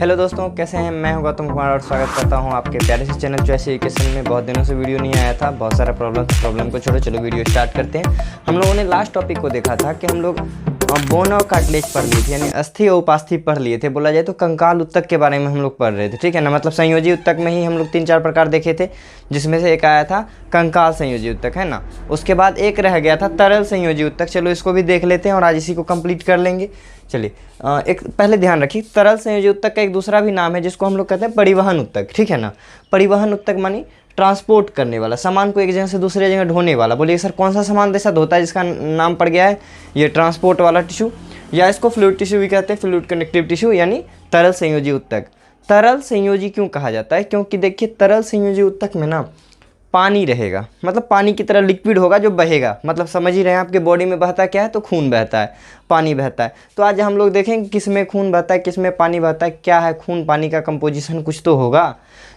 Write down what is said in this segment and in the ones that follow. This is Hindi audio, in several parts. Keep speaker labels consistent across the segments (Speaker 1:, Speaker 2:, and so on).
Speaker 1: हेलो दोस्तों, कैसे हैं। मैं हूं गौतम कुमार और स्वागत करता हूं आपके प्यारे से चैनल चॉइस एजुकेशन में। बहुत दिनों से वीडियो नहीं आया था, बहुत सारा प्रॉब्लम को छोड़ो, चलो वीडियो स्टार्ट करते हैं। हम लोगों ने लास्ट टॉपिक को देखा था कि हम लोग बोन और कार्टिलेज पढ़ लिए थे, यानी अस्थि और उपास्थि पढ़ लिए थे। बोला जाए तो कंकाल उत्तक के बारे में हम लोग पढ़ रहे थे, ठीक है ना। मतलब संयोजी उत्तक में ही हम लोग 3-4 प्रकार देखे थे, जिसमें से एक आया था कंकाल संयोजी उत्तक, है ना। उसके बाद एक रह गया था तरल संयोजी उत्तक। चलो इसको भी देख लेते हैं और आज इसी को कंप्लीट कर लेंगे। चलिए एक पहले ध्यान रखिए, तरल संयोजी उत्तक का एक दूसरा भी नाम है जिसको हम लोग कहते हैं परिवहन उत्तक, ठीक है ना। परिवहन उत्तक मानी ट्रांसपोर्ट करने वाला, सामान को एक जगह से दूसरे जगह ढोने वाला। बोलिए सर कौन सा सामान ऐसा होता है जिसका नाम पड़ गया है ये ट्रांसपोर्ट वाला टिश्यू, या इसको फ्लूइड टिश्यू भी कहते हैं, फ्लूइड कनेक्टिव टिश्यू, यानी तरल संयोजी उत्तक। तरल संयोजी क्यों कहा जाता है? क्योंकि देखिए तरल संयोजी उत्तक में ना पानी रहेगा, मतलब पानी की तरह लिक्विड होगा जो बहेगा। मतलब समझ ही रहे हैं, आपके बॉडी में बहता क्या है? तो खून बहता है, पानी बहता है। तो आज हम लोग देखेंगे किस में खून बहता है, किस में पानी बहता है, क्या है खून पानी का कंपोजिशन, कुछ तो होगा।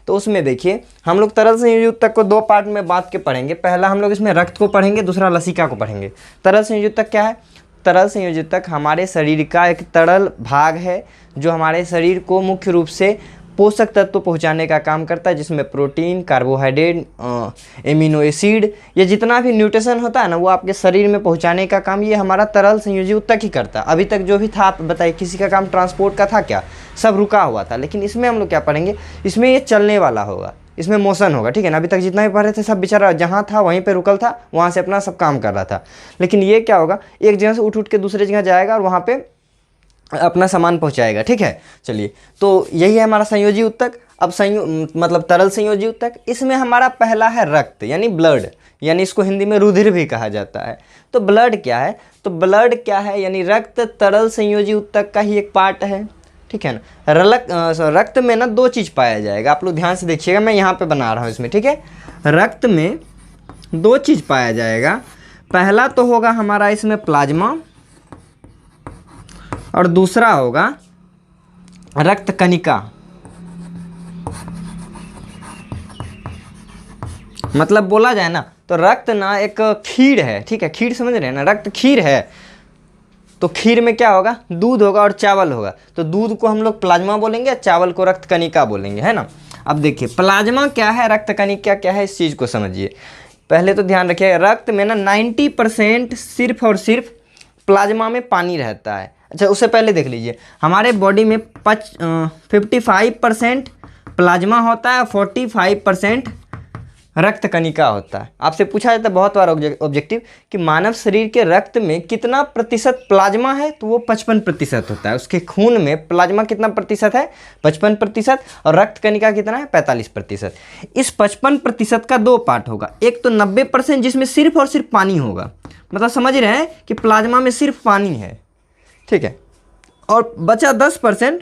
Speaker 1: तो उसमें देखिए हम लोग तरल संयोजी उत्तक को 2 पार्ट में बांट के पढ़ेंगे। पहला हम लोग इसमें रक्त को पढ़ेंगे, दूसरा लसिका को पढ़ेंगे। तरल संयोजी उत्तक क्या है? तरल संयोजी उत्तक हमारे शरीर का एक तरल भाग है जो हमारे शरीर को मुख्य रूप से पोषक तत्व पहुंचाने का काम करता है, जिसमें प्रोटीन, कार्बोहाइड्रेट, एमिनो एसिड, ये जितना भी न्यूट्रिशन होता है ना, वो आपके शरीर में पहुंचाने का काम ये हमारा तरल संयोजी उत्तक ही करता है। अभी तक जो भी था आप बताइए, किसी का काम ट्रांसपोर्ट का था क्या? सब रुका हुआ था। लेकिन इसमें हम लोग क्या पढ़ेंगे, इसमें ये चलने वाला होगा, इसमें मोशन होगा, ठीक है ना। अभी तक जितना भी पढ़ रहे थे सब बेचारा जहाँ था वहीं पे रुकल था, वहाँ से अपना सब काम कर रहा था। लेकिन ये क्या होगा, एक जगह से उठ के दूसरे जगह जाएगा और वहाँ पे अपना सामान पहुंचाएगा, ठीक है। चलिए तो यही है हमारा संयोजी उत्तक। अब मतलब तरल संयोजी उत्तक, इसमें हमारा पहला है रक्त, यानी ब्लड, यानी इसको हिंदी में रुधिर भी कहा जाता है। तो ब्लड क्या है? तो ब्लड क्या है, यानी रक्त तरल संयोजी उत्तक का ही एक पार्ट है, ठीक है ना। रक्त में ना 2 चीज़ पाया जाएगा, आप लोग ध्यान से देखिएगा, मैं यहाँ पे बना रहा हूँ इसमें, ठीक है। रक्त में 2 चीज़ पाया जाएगा। पहला तो होगा हमारा इसमें प्लाज्मा और दूसरा होगा रक्त कणिका। मतलब बोला जाए ना तो रक्त ना एक खीर है, ठीक है। खीर समझ रहे हैं ना, रक्त खीर है। तो खीर में क्या होगा? दूध होगा और चावल होगा। तो दूध को हम लोग प्लाज्मा बोलेंगे, चावल को रक्त कणिका बोलेंगे, है ना। अब देखिए प्लाज्मा क्या है, रक्त कणिका क्या है, इस चीज़ को समझिए। पहले तो ध्यान रखिए, रक्त में ना 90% सिर्फ और सिर्फ प्लाज्मा में पानी रहता है। अच्छा, उससे पहले देख लीजिए हमारे बॉडी में 55% प्लाज्मा होता है, 45% रक्त कणिका होता है। आपसे पूछा जाता है बहुत बार ऑब्जेक्टिव कि मानव शरीर के रक्त में कितना प्रतिशत प्लाज्मा है, तो वो 55% होता है। उसके खून में प्लाज्मा कितना प्रतिशत है? 55%। और रक्त कणिका कितना है? 45%। इस 55% का 2 पार्ट होगा। एक तो 90% जिसमें सिर्फ और सिर्फ पानी होगा, मतलब समझ रहे हैं कि प्लाज्मा में सिर्फ पानी है, ठीक है। और बचा 10%,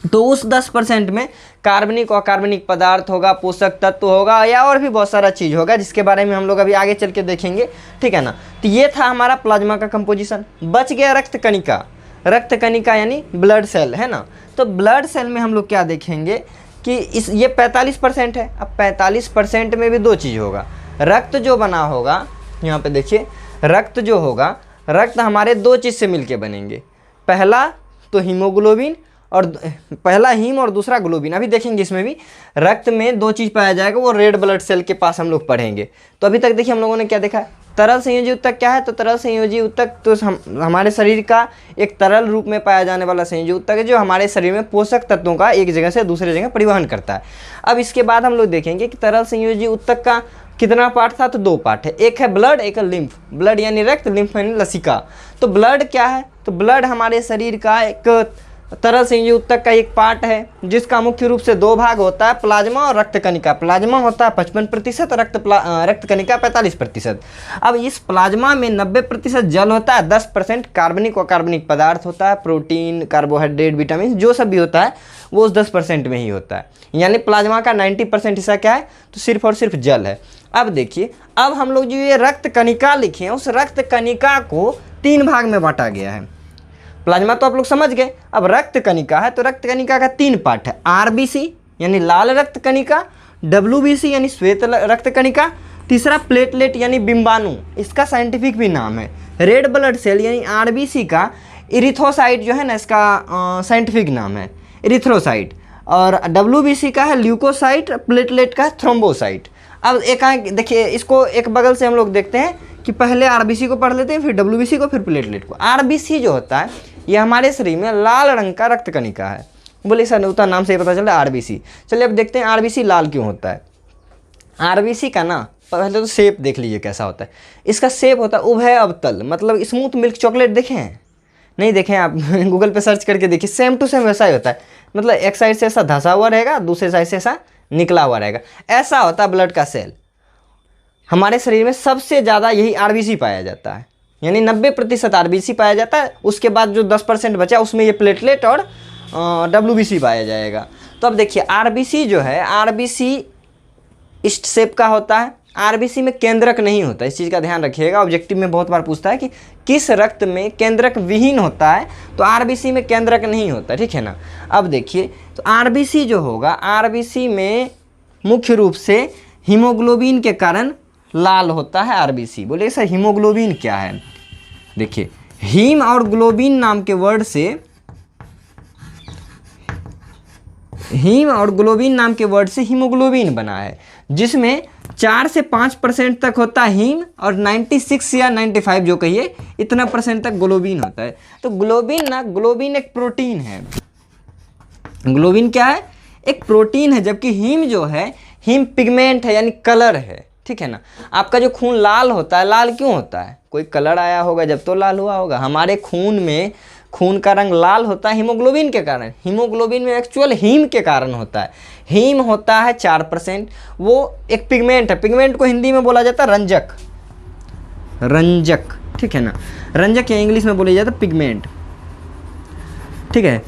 Speaker 1: तो उस 10% में कार्बनिक और अकार्बनिक पदार्थ होगा, पोषक तत्व होगा, या और भी बहुत सारा चीज़ होगा जिसके बारे में हम लोग अभी आगे चल के देखेंगे, ठीक है ना। तो ये था हमारा प्लाज्मा का कंपोजिशन। बच गया रक्त कणिका। रक्त कणिका यानी ब्लड सेल, है ना। तो ब्लड सेल में हम लोग क्या देखेंगे कि ये 45% है। अब 45% में भी 2 चीज़ होगा। रक्त जो बना होगा, यहाँ पे देखिए, रक्त जो होगा, रक्त हमारे 2 चीज़ से मिलके बनेंगे। पहला तो हीमोग्लोबिन, और पहला हीम और दूसरा ग्लोबिन। अभी देखेंगे इसमें भी रक्त में 2 चीज़ पाया जाएगा, वो रेड ब्लड सेल के पास हम लोग पढ़ेंगे। तो अभी तक देखिए हम लोगों ने क्या देखा है, तरल संयोजी उत्तक क्या है? तो तरल संयोजी उत्तक तो हमारे शरीर का एक तरल रूप में पाया जाने वाला संयोजी उत्तक है, जो हमारे शरीर में पोषक तत्वों का एक जगह से दूसरे जगह परिवहन करता है। अब इसके बाद हम लोग देखेंगे कि तरल संयोजी उत्तक का कितना पार्ट था? तो 2 पार्ट है। एक है ब्लड, एक है लिम्फ। ब्लड यानी रक्त, लिम्फ यानी लसिका। तो ब्लड क्या है? तो ब्लड हमारे शरीर का एक तरल संयोजी उत्तक का एक पार्ट है, जिसका मुख्य रूप से 2 भाग होता है, प्लाज्मा और रक्त कणिका। प्लाज्मा होता है 55%, रक्त कणिका 45%। अब इस प्लाज्मा में 90% जल होता है, 10% कार्बनिक और अकार्बनिक पदार्थ होता है, प्रोटीन, कार्बोहाइड्रेट, विटामिन, जो सब भी होता है वो उस 10% में ही होता है। यानी प्लाज्मा का 90% हिस्सा क्या है? तो सिर्फ और सिर्फ जल है। अब देखिए, अब हम लोग जो ये रक्त कणिका लिखे हैं, उस रक्त कणिका को 3 भाग में बांटा गया है। प्लाज्मा तो आप लोग समझ गए। अब रक्त कणिका है, तो रक्त कणिका का 3 पार्ट है। RBC यानी लाल रक्त कणिका, WBC यानी श्वेत रक्त कणिका, तीसरा प्लेटलेट यानी बिंबाणु, इसका साइंटिफिक भी नाम है। रेड ब्लड सेल यानी RBC का इरिथ्रोसाइट जो है ना, इसका साइंटिफिक नाम है। इरिथ्रोसाइट, और WBC का है ल्यूकोसाइट, प्लेटलेट का है थ्रोम्बोसाइट। अब एक देखिए, इसको एक बगल से हम लोग देखते हैं कि पहले RBC को पढ़ लेते हैं, फिर WBC को, फिर प्लेटलेट को। RBC जो होता है ये हमारे शरीर में लाल रंग का रक्त कणिका है। बोले सर उतना नाम से पता चला RBC। चलिए अब देखते हैं RBC लाल क्यों होता है। RBC का ना पहले तो शेप देख लीजिए कैसा होता है। इसका शेप होता है उभय अवतल, मतलब स्मूथ मिल्क चॉकलेट देखे हैं? नहीं देखें आप गूगल पे सर्च करके देखिए, सेम टू सेम वैसा ही होता है। मतलब एक साइड से ऐसा धंसा हुआ रहेगा, दूसरे साइड से ऐसा निकला हुआ रहेगा। ऐसा होता है ब्लड का सेल। हमारे शरीर में सबसे ज़्यादा यही RBC पाया जाता है, यानी 90% RBC पाया जाता है। उसके बाद जो 10% बचा उसमें ये प्लेटलेट और WBC पाया जाएगा। तो अब देखिए RBC जो है, RBC इस शेप का होता है। RBC में केंद्रक नहीं होता, इस चीज़ का ध्यान रखिएगा। ऑब्जेक्टिव में बहुत बार पूछता है कि किस रक्त में केंद्रक विहीन होता है, तो RBC में केंद्रक नहीं होता, ठीक है ना। अब देखिए, तो RBC जो होगा, RBC में मुख्य रूप से हीमोग्लोबिन के कारण लाल होता है RBC। बोले सर हीमोग्लोबिन क्या है? देखिए, हीम और ग्लोबिन नाम के वर्ड से, हीम और ग्लोबिन नाम के वर्ड से हीमोग्लोबिन बना है, जिसमें 4 से 5% तक होता है हीम और 96 या 95 जो कहिए इतना % तक ग्लोबिन होता है। तो ग्लोबिन एक प्रोटीन है। ग्लोबिन क्या है? एक प्रोटीन है, जबकि हीम जो है, हीम पिगमेंट है, यानी कलर है, ठीक है ना। आपका जो खून लाल होता है, लाल क्यों होता है? कोई कलर आया होगा जब तो लाल हुआ होगा। हमारे खून में, खून का रंग लाल होता है हीमोग्लोबिन के कारण। हीमोग्लोबिन में एक्चुअल हीम के कारण होता है। हीम होता है 4%, वो एक पिगमेंट है। पिगमेंट को हिंदी में बोला जाता है रंजक, रंजक, ठीक है ना। रंजक या इंग्लिश में बोली जाता है पिगमेंट, ठीक है।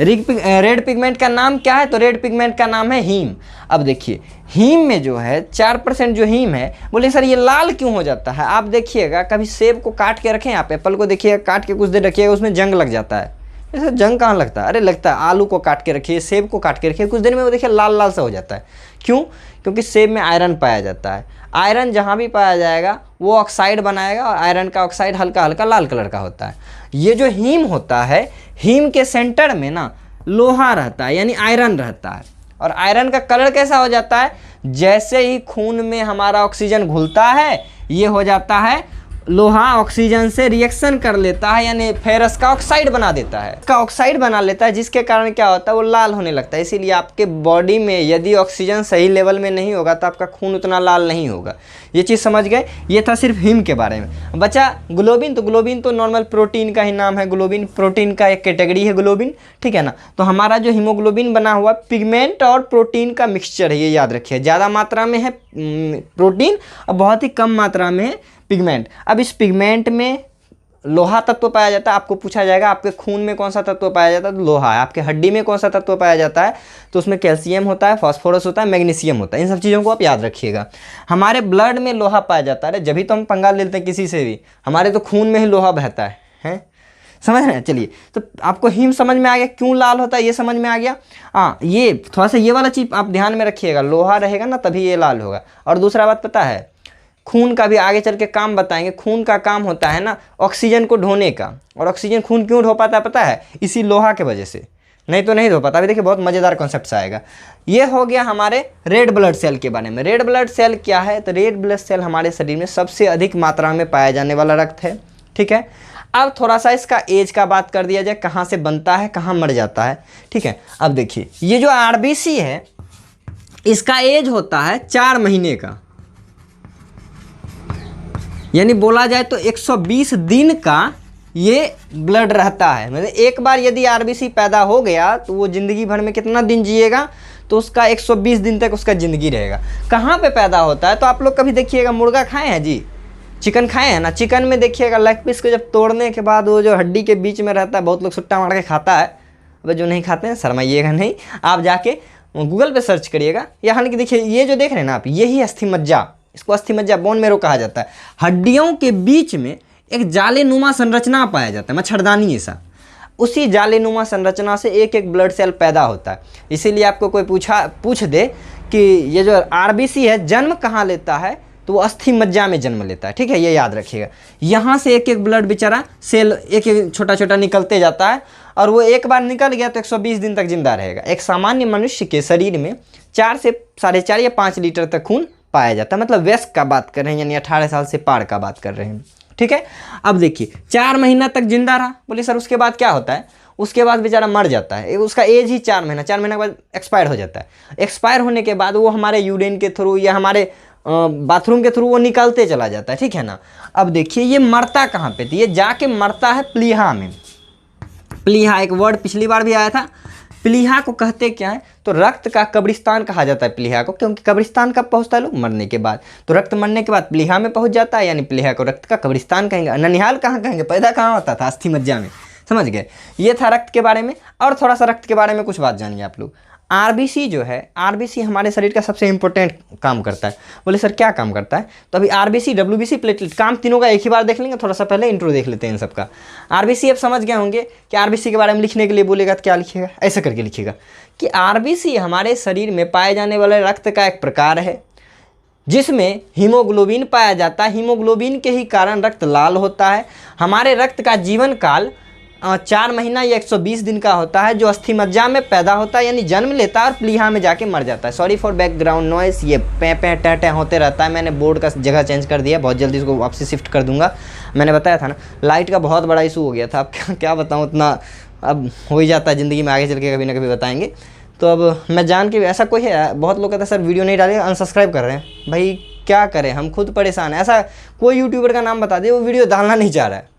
Speaker 1: रेड पिगमेंट का नाम क्या है? तो रेड पिगमेंट का नाम है हीम। अब देखिए, हीम में जो है 4% जो हीम है, बोले सर ये लाल क्यों हो जाता है? आप देखिएगा, कभी सेब को काट के रखें, आप एप्पल को देखिएगा काट के कुछ देर रखिएगा, उसमें जंग लग जाता है। ऐसा जंग कहाँ लगता है? अरे लगता है। आलू को काट के रखिए, सेब को काट के रखिए, कुछ देर में वो देखिए लाल लाल सा हो जाता है। क्यों? क्योंकि सेब में आयरन पाया जाता है। आयरन जहाँ भी पाया जाएगा वो ऑक्साइड बनाएगा, और आयरन का ऑक्साइड हल्का हल्का लाल कलर का होता है। ये जो हीम होता है, हीम के सेंटर में ना लोहा रहता है, यानी आयरन रहता है। और आयरन का कलर कैसा हो जाता है? जैसे ही खून में हमारा ऑक्सीजन घुलता है, ये हो जाता है लोहा ऑक्सीजन से रिएक्शन कर लेता है, यानी फेरस का ऑक्साइड बना देता है, का ऑक्साइड बना लेता है, जिसके कारण क्या होता है? वो लाल होने लगता है। इसीलिए आपके बॉडी में यदि ऑक्सीजन सही लेवल में नहीं होगा तो आपका खून उतना लाल नहीं होगा। ये चीज़ समझ गए? ये था सिर्फ हीम के बारे में। बचा ग्लोबिन। तो ग्लोबिन तो नॉर्मल प्रोटीन का ही नाम है। ग्लोबिन प्रोटीन का एक कैटेगरी है ग्लोबिन, ठीक है ना। तो हमारा जो हीमोग्लोबिन बना हुआ पिगमेंट और प्रोटीन का मिक्सचर है, ये याद रखिए। ज़्यादा मात्रा में है प्रोटीन और बहुत ही कम मात्रा में है पिगमेंट। अब इस पिगमेंट में लोहा तत्व पाया जाता है। आपको पूछा जाएगा आपके खून में कौन सा तत्व पाया जाता है? तो लोहा है। आपके हड्डी में कौन सा तत्व पाया जाता है? तो उसमें कैल्शियम होता है, फास्फोरस होता है, मैग्नीशियम होता है। इन सब चीज़ों को आप याद रखिएगा। हमारे ब्लड में लोहा पाया जाता है। जब भी तो हम पंगा लेते हैं किसी से भी, हमारे तो खून में ही लोहा बहता है। समझ रहे हैं? चलिए, तो आपको हीम समझ में आ गया, क्यों लाल होता है ये समझ में आ गया। हाँ, ये थोड़ा सा ये वाला चीज़ आप ध्यान में रखिएगा। लोहा रहेगा ना तभी ये लाल होगा। और दूसरा बात पता है, खून का भी आगे चल के काम बताएंगे। खून का काम होता है ना ऑक्सीजन को ढोने का। और ऑक्सीजन खून क्यों ढो पाता है पता है? इसी लोहा के वजह से, नहीं तो नहीं ढो पाता। अभी देखिए बहुत मज़ेदार कॉन्सेप्ट आएगा। ये हो गया हमारे रेड ब्लड सेल के बारे में। रेड ब्लड सेल क्या है? तो रेड ब्लड सेल हमारे शरीर में सबसे अधिक मात्रा में पाया जाने वाला रक्त है, ठीक है। अब थोड़ा सा इसका एज का बात कर दिया जाए, कहाँ से बनता है, कहाँ मर जाता है, ठीक है। अब देखिए, ये जो RBC है, इसका एज होता है 4 महीने का, यानी बोला जाए तो 120 दिन का ये ब्लड रहता है। मतलब एक बार यदि RBC पैदा हो गया तो वो ज़िंदगी भर में कितना दिन जिएगा? तो उसका 120 दिन तक उसका ज़िंदगी रहेगा। कहाँ पे पैदा होता है? तो आप लोग कभी देखिएगा, मुर्गा खाए हैं जी, चिकन खाए हैं ना। चिकन में देखिएगा लेग पीस को जब तोड़ने के बाद वो जो हड्डी के बीच में रहता है, बहुत लोग सुट्टा मार के खाता है। अब जो नहीं खाते हैं शर्माइएगा नहीं, आप जाके गूगल पे सर्च करिएगा। या हालांकि देखिए, ये जो देख रहे हैं ना आप, यही अस्थि मज्जा, इसको अस्थि मज्जा, बोन मैरो कहा जाता है। हड्डियों के बीच में एक जालेनुमा संरचना पाया जाता है, मच्छरदानी ऐसा। उसी जालेनुमा संरचना से एक एक ब्लड सेल पैदा होता है। इसीलिए आपको कोई पूछ दे कि ये जो RBC है जन्म कहाँ लेता है, तो वो अस्थि मज्जा में जन्म लेता है, ठीक है, ये याद रखिएगा। यहाँ से एक एक ब्लड बेचारा सेल एक एक छोटा छोटा निकलते जाता है, और वो एक बार निकल गया तो 120 दिन तक जिंदा रहेगा। एक सामान्य मनुष्य के शरीर में 4 से 4.5 या 5 लीटर तक खून पाया जाता है, मतलब वयस्क का बात कर रहे हैं, यानी 18 साल से पार का बात कर रहे हैं, ठीक है। अब देखिए 4 महीना तक जिंदा रहा, बोले सर उसके बाद क्या होता है? उसके बाद बेचारा मर जाता है, उसका एज ही 4 महीना, 4 महीने के बाद एक्सपायर हो जाता है। एक्सपायर होने के बाद वो हमारे यूरिन के थ्रू या हमारे बाथरूम के थ्रू वो निकलते चला जाता है, ठीक है ना। अब देखिए ये मरता कहाँ पे? तो ये जाके मरता है प्लीहा में। प्लीहा एक वर्ड पिछली बार भी आया था। प्लीहा को कहते क्या है? तो रक्त का कब्रिस्तान कहा जाता है प्लीहा को, क्योंकि कब्रिस्तान कब पहुंचता है लोग? मरने के बाद। तो रक्त मरने के बाद प्लीहा में पहुंच जाता है, यानी प्लीहा को रक्त का कब्रिस्तान कहेंगे। ननिहाल कहाँ कहेंगे? पैदा कहाँ होता था? अस्थि मज्जा में, समझ गए। ये था रक्त के बारे में। और थोड़ा सा रक्त के बारे में कुछ बात जानिए आप लोग। आरबीसी जो है, आरबीसी हमारे शरीर का सबसे इंपॉर्टेंट काम करता है। बोले सर क्या काम करता है? तो अभी आरबीसी, डब्ल्यूबीसी, प्लेटलेट, काम तीनों का एक ही बार देख लेंगे। थोड़ा सा पहले इंट्रो देख लेते हैं इन सबका। आरबीसी आप समझ गए होंगे कि आरबीसी के बारे में लिखने के लिए बोलेगा तो क्या लिखिएगा? ऐसा करके लिखिएगा कि आरबीसी हमारे शरीर में पाए जाने वाले रक्त का एक प्रकार है जिसमें हीमोग्लोबिन पाया जाता है। हीमोग्लोबिन के ही कारण रक्त लाल होता है। हमारे रक्त का जीवन काल 4 महीना या 120 दिन का होता है, जो अस्थि मज्जा में पैदा होता है, यानी जन्म लेता है और प्लीहा में जाके मर जाता है। सॉरी फॉर बैकग्राउंड नॉइस, ये पे टे टे होते रहता है। मैंने बोर्ड का जगह चेंज कर दिया, बहुत जल्दी इसको वापसी शिफ्ट कर दूंगा। मैंने बताया था ना, लाइट का बहुत बड़ा इशू हो गया था। अब क्या बताऊँ, उतना अब हो ही जाता है ज़िंदगी में, आगे चल के कभी ना कभी बताएंगे। तो अब मैं जान के, ऐसा कोई है, बहुत लोग कहते हैं सर वीडियो नहीं डालेगा, अनसब्सक्राइब कर रहे हैं। भाई क्या करें, हम खुद परेशान हैं। ऐसा कोई यूट्यूबर का नाम बता दे वो वीडियो डालना नहीं चाह रहा है।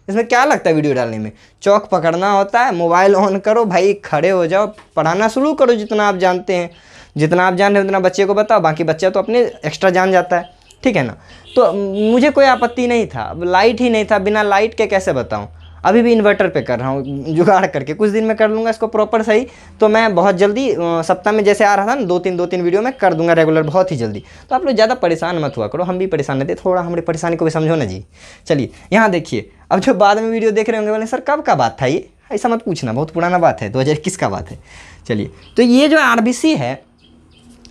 Speaker 1: इसमें क्या लगता है वीडियो डालने में? चौक पकड़ना होता है, मोबाइल ऑन करो भाई, खड़े हो जाओ, पढ़ाना शुरू करो जितना आप जानते हैं। जितना आप जान रहे हो उतना बच्चे को बताओ, बाकी बच्चा तो अपने एक्स्ट्रा जान जाता है, ठीक है ना। तो मुझे कोई आपत्ति नहीं था। अब लाइट ही नहीं था, बिना लाइट के कैसे बताऊँ? अभी भी इन्वर्टर पे कर रहा हूँ जुगाड़ करके, कुछ दिन में कर लूँगा इसको प्रॉपर सही। तो मैं बहुत जल्दी सप्ताह में जैसे आ रहा था ना, 2-3 वीडियो में कर दूंगा रेगुलर, बहुत ही जल्दी। तो आप लोग ज़्यादा परेशान मत हुआ करो, हम भी परेशान रहते, थोड़ा हमारी परेशानी को भी समझो ना जी। चलिए यहाँ देखिए, अब जो बाद में वीडियो देख रहे होंगे बोले सर कब का बात था ये? ऐसा मत पूछना, बहुत पुराना बात है, 2021 का बात है। चलिए, तो ये जो आरबीसी है,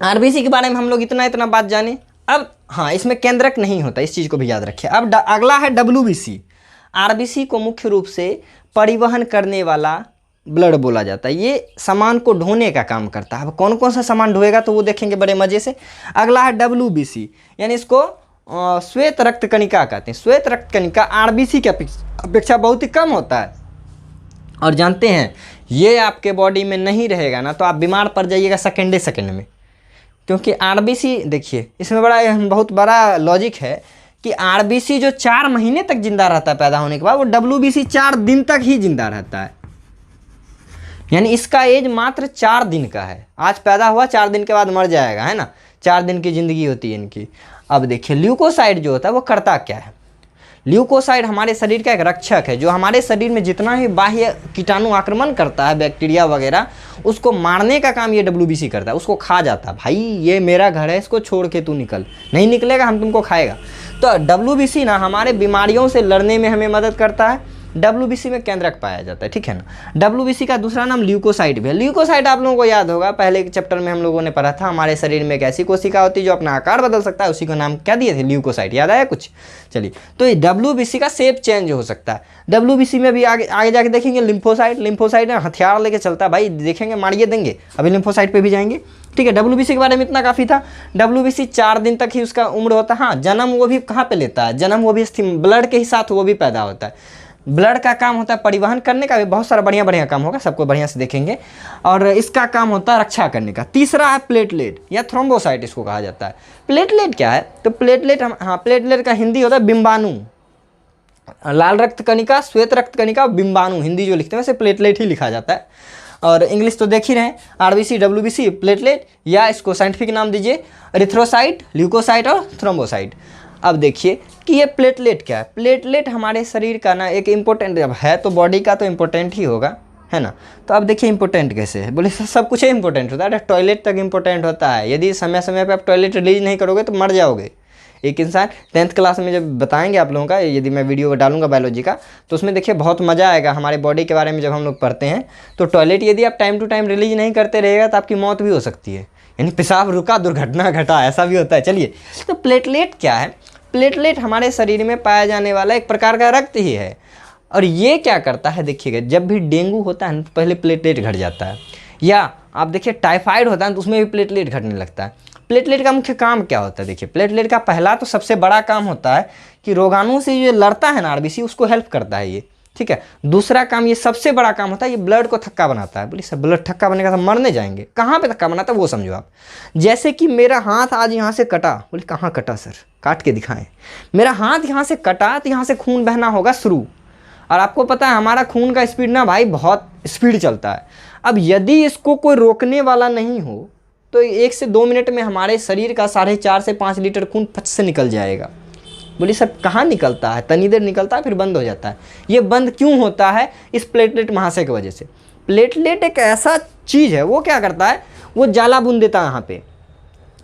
Speaker 1: आरबीसी के बारे में हम लोग इतना बात जाने। अब हाँ, इसमें केंद्रक नहीं होता, इस चीज़ को भी याद रखिए। अब अगला है डब्ल्यूबीसी। आरबीसी को मुख्य रूप से परिवहन करने वाला ब्लड बोला जाता है। ये सामान को ढोने का काम करता है। अब कौन कौन सा सामान ढोएगा तो वो देखेंगे बड़े मज़े से। अगला है डब्ल्यूबीसी, यानी इसको श्वेत रक्त कणिका कहते हैं। श्वेत रक्त कणिका आरबीसी की अपेक्षा बहुत ही कम होता है। और जानते हैं, ये आपके बॉडी में नहीं रहेगा ना तो आप बीमार पड़ जाइएगा सेकेंड में। क्योंकि आरबीसी देखिए, इसमें बहुत बड़ा लॉजिक है कि आरबीसी जो 4 महीने तक जिंदा रहता है पैदा होने के बाद, वो डब्ल्यूबीसी 4 दिन तक ही जिंदा रहता है। यानी इसका एज मात्र 4 दिन का है। आज पैदा हुआ, 4 दिन के बाद मर जाएगा, है ना। 4 दिन की ज़िंदगी होती है इनकी। अब देखिए ल्यूकोसाइड जो होता है वो करता क्या है? ल्यूकोसाइड हमारे शरीर का एक रक्षक है, जो हमारे शरीर में जितना भी बाह्य कीटाणु आक्रमण करता है, बैक्टीरिया वगैरह, उसको मारने का काम ये डब्ल्यूबीसी करता है। उसको खा जाता है। भाई ये मेरा घर है, इसको छोड़ के तू निकल, नहीं निकलेगा हम तुमको खाएगा। तो डब्ल्यूबीसी ना हमारे बीमारियों से लड़ने में हमें मदद करता है। डब्ल्यूबीसी में केंद्रक पाया जाता है, ठीक है ना। डब्ल्यूबीसी का दूसरा नाम ल्यूकोसाइड भी है। ल्यूकोसाइड आप लोगों को याद होगा, पहले के चैप्टर में हम लोगों ने पढ़ा था। हमारे शरीर में एक ऐसी कोशिका होती है जो अपना आकार बदल सकता है, उसी को नाम क्या दिए थे? ल्यूकोसाइड। याद आया कुछ? चलिए, तो ये डब्ल्यूबीसी का शेप चेंज हो सकता है। डब्ल्यूबीसी में भी आगे जाके देखेंगे लिम्फोसाइड। लिम्फोसाइड हथियार लेके चलता है भाई, देखेंगे मारिए देंगे। अभी लिम्फोसाइड पे भी जाएंगे, ठीक है। डब्ल्यूबीसी के बारे में इतना काफ़ी था। डब्ल्यूबीसी 4 दिन तक ही उसका उम्र होता है। हाँ, जन्म वो भी कहाँ पे लेता है? जन्म वो भी ब्लड के ही साथ वो भी पैदा होता है। ब्लड का काम होता है परिवहन करने का, भी बहुत सारा बढ़िया काम होगा, सबको बढ़िया से देखेंगे। और इसका काम होता है रक्षा करने का। तीसरा है प्लेटलेट या थ्रोम्बोसाइट, इसको कहा जाता है। प्लेटलेट क्या है? तो प्लेटलेट प्लेटलेट का हिंदी होता है बिंबाणु। लाल रक्त कणिका, श्वेत रक्त कणिका, बिंबाणु, हिंदी जो लिखते हैं वैसे प्लेटलेट ही लिखा जाता है। और इंग्लिश तो देख ही रहे हैं, आरबीसी, डब्ल्यूबीसी, प्लेटलेट, या इसको साइंटिफिक नाम दीजिए एरिथ्रोसाइट, ल्यूकोसाइट और थ्रोम्बोसाइट। अब देखिए कि ये प्लेटलेट क्या है। प्लेटलेट हमारे शरीर का ना एक इम्पोर्टेंट, जब है तो बॉडी का तो इम्पोर्टेंट ही होगा, है ना। तो अब देखिए इम्पोर्टेंट कैसे है। बोले सब कुछ इम्पोर्टेंट होता है, टॉयलेट तक इम्पोर्टेंट होता है। यदि समय समय पे आप टॉयलेट रिलीज नहीं करोगे तो मर जाओगे। एक इंसान 10th क्लास में जब बताएंगे आप लोगों का, यदि मैं वीडियो डालूंगा बायोलॉजी का, तो उसमें देखिए बहुत मज़ा आएगा। हमारे बॉडी के बारे में जब हम लोग पढ़ते हैं तो टॉयलेट यदि आप टाइम टू टाइम रिलीज नहीं करते रहेगा तो आपकी मौत भी हो सकती है। यानी पेशाब रुका दुर्घटना घटा, ऐसा भी होता है। चलिए, तो प्लेटलेट क्या है? प्लेटलेट हमारे शरीर में पाया जाने वाला एक प्रकार का रक्त ही है। और ये क्या करता है, देखिएगा, जब भी डेंगू होता है ना तो पहले प्लेटलेट घट जाता है, या आप देखिए टाइफाइड होता है तो उसमें भी प्लेटलेट घटने लगता है। प्लेटलेट का मुख्य काम क्या होता है? देखिए, प्लेटलेट का पहला तो सबसे बड़ा काम होता है कि रोगाणु से जो लड़ता है ना आरबीसी, उसको हेल्प करता है ये, ठीक है। दूसरा काम, ये सबसे बड़ा काम होता है, ये ब्लड को थक्का बनाता है। बोलिए सर, ब्लड थक्का बनेगा तो मरने जाएंगे, कहाँ पे थक्का बनाता है वो समझो आप। जैसे कि मेरा हाथ आज यहाँ से कटा, बोले कहाँ कटा सर, काट के दिखाएं। मेरा हाथ यहाँ से कटा तो यहाँ से खून बहना होगा शुरू, और आपको पता है हमारा खून का स्पीड ना भाई बहुत स्पीड चलता है। अब यदि इसको कोई रोकने वाला नहीं हो तो 1 से 2 मिनट में हमारे शरीर का 4.5 से 5 लीटर खून फट से निकल जाएगा। बोलिए सर कहाँ निकलता है? तनी देर निकलता है फिर बंद हो जाता है। ये बंद क्यों होता है? इस प्लेटलेट महाशय की वजह से। प्लेटलेट एक ऐसा चीज़ है, वो क्या करता है, वो जाला बुन देता है